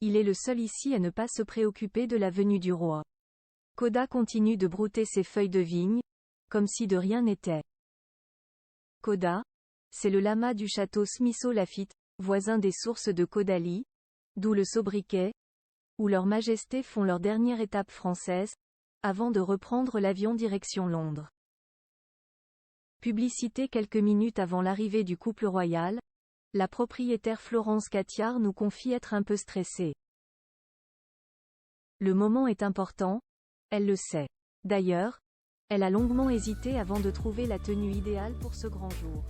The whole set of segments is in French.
il est le seul ici à ne pas se préoccuper de la venue du roi. Koda continue de brouter ses feuilles de vigne, comme si de rien n'était. Koda, c'est le lama du château Smithsonian, voisin des sources de Kodali, d'où le sobriquet, où leurs majestés font leur dernière étape française, avant de reprendre l'avion direction Londres. Publicité quelques minutes avant l'arrivée du couple royal, la propriétaire Florence Catiard nous confie être un peu stressée. Le moment est important, elle le sait. D'ailleurs, elle a longuement hésité avant de trouver la tenue idéale pour ce grand jour.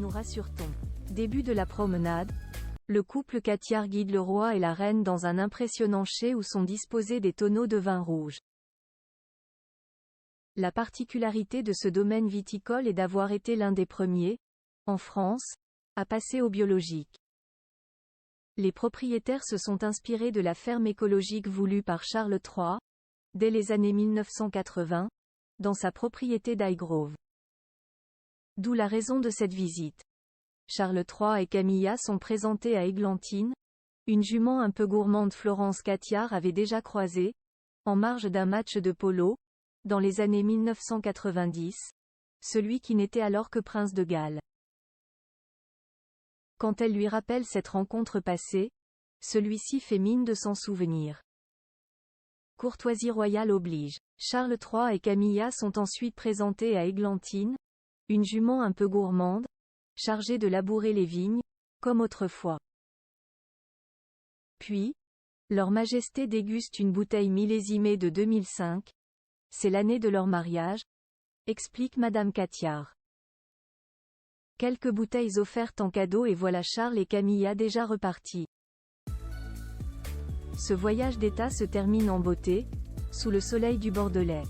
Nous rassure-t-on. Début de la promenade, le couple Catiard guide le roi et la reine dans un impressionnant chai où sont disposés des tonneaux de vin rouge. La particularité de ce domaine viticole est d'avoir été l'un des premiers, en France, à passer au biologique. Les propriétaires se sont inspirés de la ferme écologique voulue par Charles III, dès les années 1980, dans sa propriété d'Highgrove. D'où la raison de cette visite. Charles III et Camilla sont présentés à Églantine, une jument un peu gourmande Florence Catiard avait déjà croisée, en marge d'un match de polo, dans les années 1990, celui qui n'était alors que prince de Galles. Quand elle lui rappelle cette rencontre passée, celui-ci fait mine de s'en souvenir. Courtoisie royale oblige. Charles III et Camilla sont ensuite présentés à Églantine, une jument un peu gourmande, chargée de labourer les vignes, comme autrefois. Puis, leur majesté déguste une bouteille millésimée de 2005, c'est l'année de leur mariage, explique Madame Catiard. Quelques bouteilles offertes en cadeau et voilà Charles et Camilla déjà repartis. Ce voyage d'état se termine en beauté, sous le soleil du Bordelais.